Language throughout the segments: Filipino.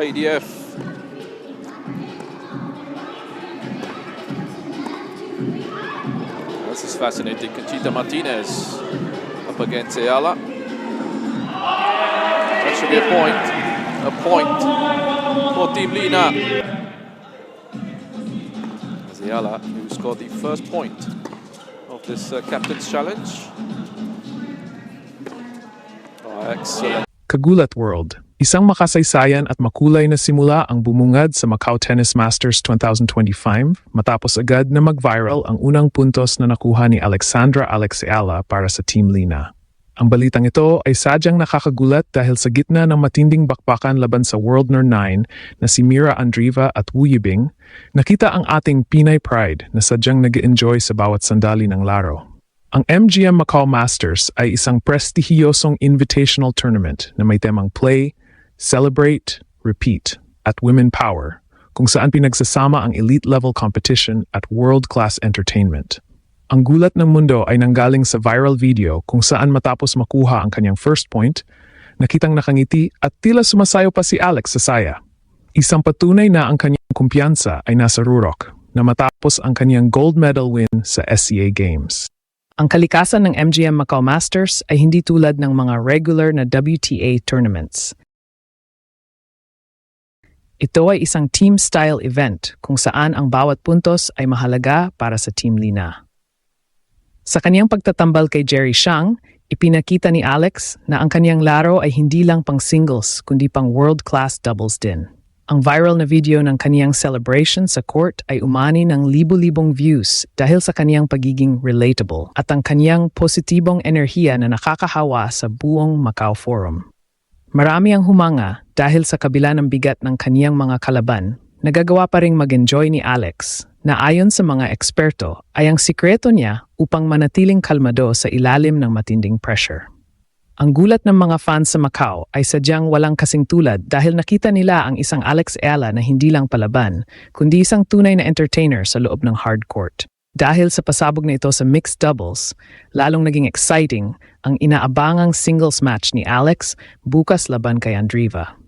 ADF. This is fascinating. Conchita Martinez up against Ayala. That should be a point. A point for Team Lina. As Ayala, who scored the first point of this captain's challenge. Oh, excellent. Kagulat World. Isang makasaysayan at makulay na simula ang bumungad sa Macau Tennis Masters 2025 matapos agad na mag-viral ang unang puntos na nakuha ni Alexandra Alex Ayala para sa Team Lina. Ang balitang ito ay sadyang nakakagulat dahil sa gitna ng matinding bakbakan laban sa World No. 9 na si Mira Andreeva at Wu Yibing, nakita ang ating Pinay Pride na sadyang nag-enjoy sa bawat sandali ng laro. Ang MGM Macau Masters ay isang prestihiyosong invitational tournament na may temang play, celebrate, repeat at women power, kung saan pinagsasama ang elite-level competition at world-class entertainment. Ang gulat ng mundo ay nanggaling sa viral video kung saan matapos makuha ang kanyang first point, nakitang nakangiti at tila sumasayaw pa si Alex sa saya. Isang patunay na ang kanyang kumpiyansa ay nasa rurok na matapos ang kanyang gold medal win sa SCA Games. Ang kalikasan ng MGM Macau Masters ay hindi tulad ng mga regular na WTA tournaments. Ito ay isang team-style event kung saan ang bawat puntos ay mahalaga para sa Team Lina. Sa kanyang pagtatambal kay Jerry Shang, ipinakita ni Alex na ang kanyang laro ay hindi lang pang singles kundi pang world-class doubles din. Ang viral na video ng kaniyang celebration sa court ay umani ng libo-libong views dahil sa kaniyang pagiging relatable at ang kaniyang positibong enerhiya na nakakahawa sa buong Macau Forum. Marami ang humanga dahil sa kabila ng bigat ng kaniyang mga kalaban, nagagawa pa ring mag-enjoy ni Alex na ayon sa mga eksperto ay ang sikreto niya upang manatiling kalmado sa ilalim ng matinding pressure. Ang gulat ng mga fans sa Macau ay sadyang walang kasing tulad dahil nakita nila ang isang Alex Ayala na hindi lang palaban, kundi isang tunay na entertainer sa loob ng hard court. Dahil sa pasabog na ito sa mixed doubles, lalong naging exciting ang inaabangang singles match ni Alex bukas laban kay Andreeva.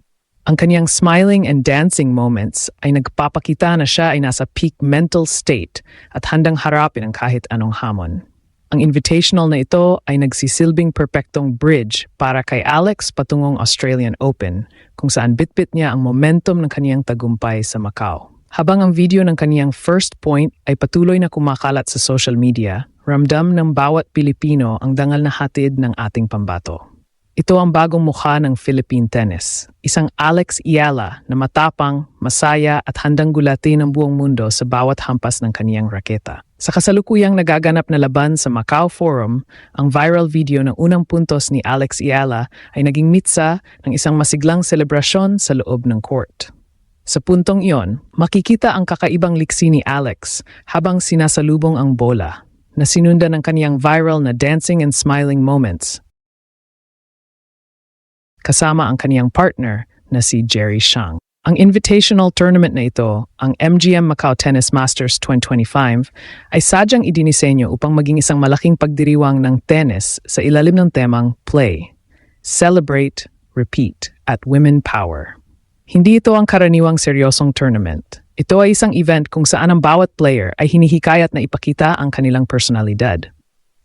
Ang kanyang smiling and dancing moments ay nagpapakita na siya ay nasa peak mental state at handang harapin ang kahit anong hamon. Ang invitational na ito ay nagsisilbing perpektong bridge para kay Alex patungong Australian Open kung saan bitbit niya ang momentum ng kaniyang tagumpay sa Macau. Habang ang video ng kaniyang first point ay patuloy na kumakalat sa social media, ramdam ng bawat Pilipino ang dangal na hatid ng ating pambato. Ito ang bagong mukha ng Philippine tennis. Isang Alex Ayala na matapang, masaya at handang gulatin ang buong mundo sa bawat hampas ng kaniyang raketa. Sa kasalukuyang nagaganap na laban sa Macau Forum, ang viral video ng unang puntos ni Alex Ayala ay naging mitsa ng isang masiglang selebrasyon sa loob ng court. Sa puntong iyon, makikita ang kakaibang liksi ni Alex habang sinasalubong ang bola, na sinundan ng kaniyang viral na dancing and smiling moments kasama ang kaniyang partner na si Jerry Shang. Ang invitational tournament na ito, ang MGM Macau Tennis Masters 2025, ay sadyang idinisenyo upang maging isang malaking pagdiriwang ng tennis sa ilalim ng temang play, celebrate, repeat, at women power. Hindi ito ang karaniwang seryosong tournament. Ito ay isang event kung saan ang bawat player ay hinihikayat na ipakita ang kanilang personalidad.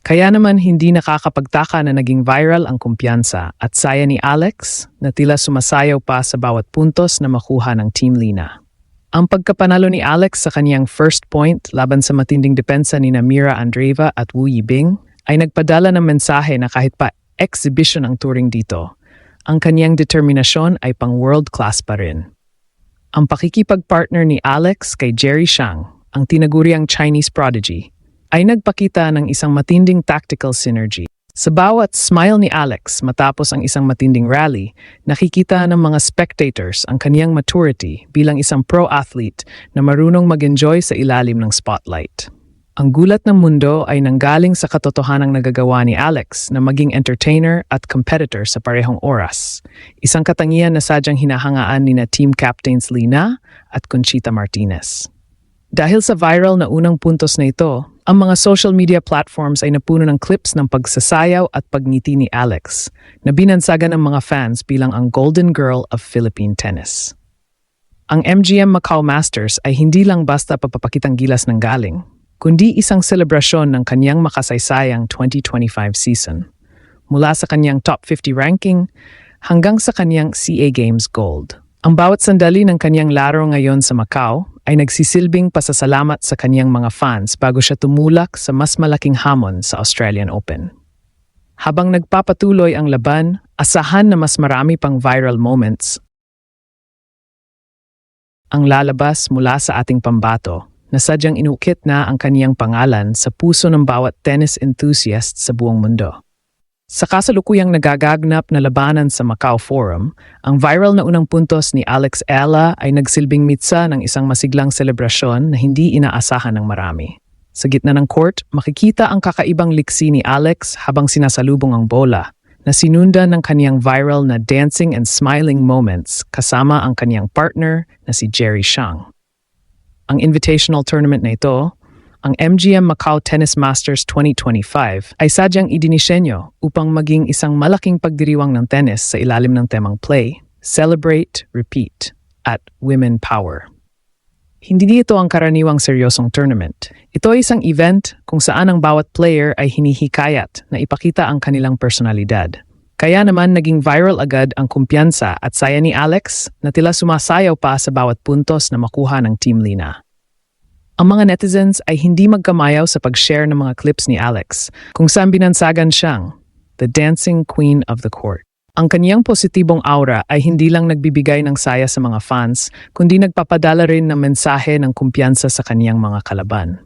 Kaya naman hindi nakakapagtaka na naging viral ang kumpiyansa at saya ni Alex na tila sumasayaw pa sa bawat puntos na makuha ng Team Lina. Ang pagkapanalo ni Alex sa kaniyang first point laban sa matinding depensa ni Mira Andreeva at Wu Yibing ay nagpadala ng mensahe na kahit pa exhibition ang touring dito, ang kaniyang determinasyon ay pang world class pa rin. Ang pakikipag-partner ni Alex kay Jerry Shang, ang tinaguriang Chinese prodigy, ay nagpakita ng isang matinding tactical synergy. Sa bawat smile ni Alex matapos ang isang matinding rally, nakikita ng mga spectators ang kaniyang maturity bilang isang pro-athlete na marunong mag-enjoy sa ilalim ng spotlight. Ang gulat ng mundo ay nanggaling sa katotohanang nagagawa ni Alex na maging entertainer at competitor sa parehong oras. Isang katangian na sadyang hinahangaan ni na team captains Lina at Conchita Martinez. Dahil sa viral na unang puntos na ito, ang mga social media platforms ay napuno ng clips ng pagsasayaw at pagngiti ni Alex na binansagan ng mga fans bilang ang Golden Girl of Philippine Tennis. Ang MGM Macau Masters ay hindi lang basta pagpapakitang gilas ng galing, kundi isang selebrasyon ng kanyang makasaysayang 2025 season. Mula sa kanyang top 50 ranking hanggang sa kanyang CA Games Gold. Ang bawat sandali ng kanyang laro ngayon sa Macau ay nagsisilbing pasasalamat sa kanyang mga fans bago siya tumulak sa mas malaking hamon sa Australian Open. Habang nagpapatuloy ang laban, asahan na mas marami pang viral moments ang lalabas mula sa ating pambato na sadyang inukit na ang kaniyang pangalan sa puso ng bawat tennis enthusiast sa buong mundo. Sa kasalukuyang nagagagnap na labanan sa Macau Forum, ang viral na unang puntos ni Alex Ella ay nagsilbing mitsa ng isang masiglang selebrasyon na hindi inaasahan ng marami. Sa gitna ng court, makikita ang kakaibang liksi ni Alex habang sinasalubong ang bola, na sinundan ng kaniyang viral na dancing and smiling moments kasama ang kaniyang partner na si Jerry Shang. Ang invitational tournament na ito, ang MGM Macau Tennis Masters 2025 ay sadyang idinisenyo upang maging isang malaking pagdiriwang ng tennis sa ilalim ng temang Play, Celebrate, Repeat at Women Power. Hindi ito ang karaniwang seryosong tournament. Ito ay isang event kung saan ang bawat player ay hinihikayat na ipakita ang kanilang personalidad. Kaya naman naging viral agad ang kumpiyansa at saya ni Alex na tila sumasayaw pa sa bawat puntos na makuha ng Team Lina. Ang mga netizens ay hindi magkamayaw sa pag-share ng mga clips ni Alex kung saan binansagan siyang the dancing queen of the court. Ang kaniyang positibong aura ay hindi lang nagbibigay ng saya sa mga fans, kundi nagpapadala rin ng mensahe ng kumpiyansa sa kaniyang mga kalaban.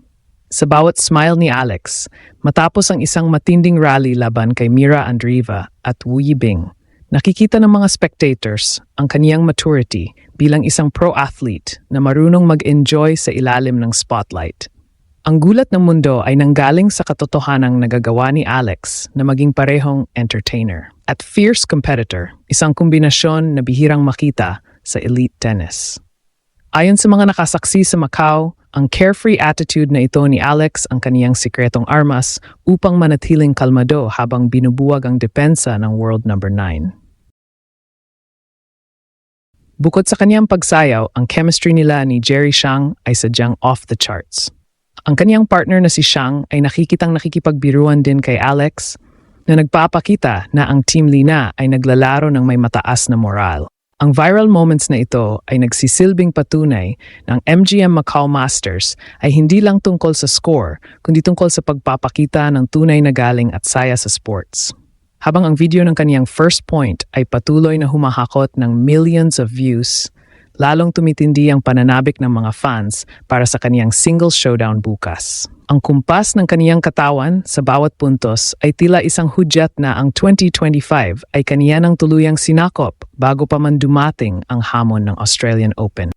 Sa bawat smile ni Alex, matapos ang isang matinding rally laban kay Mira Andreeva at Wu Yibing, nakikita ng mga spectators ang kaniyang maturity bilang isang pro-athlete na marunong mag-enjoy sa ilalim ng spotlight. Ang gulat ng mundo ay nanggaling sa katotohanang nagagawa ni Alex na maging parehong entertainer at fierce competitor, isang kombinasyon na bihirang makita sa elite tennis. Ayon sa mga nakasaksi sa Macau, ang carefree attitude na ito ni Alex ang kaniyang sikretong armas upang manatiling kalmado habang binubuwag ang depensa ng world number 9. Bukod sa kaniyang pagsayaw, ang chemistry nila ni Jerry Shang ay sadyang off the charts. Ang kaniyang partner na si Shang ay nakikitang nakikipagbiruan din kay Alex na nagpapakita na ang Team Lina ay naglalaro ng may mataas na moral. Ang viral moments na ito ay nagsisilbing patunay ng MGM Macau Masters ay hindi lang tungkol sa score, kundi tungkol sa pagpapakita ng tunay na galing at saya sa sports. Habang ang video ng kaniyang first point ay patuloy na humahakot ng millions of views, lalong tumitindi ang pananabik ng mga fans para sa kaniyang single showdown bukas. Ang kumpas ng kaniyang katawan sa bawat puntos ay tila isang hudyat na ang 2025 ay kaniya ng tuluyang sinakop bago pa man dumating ang hamon ng Australian Open.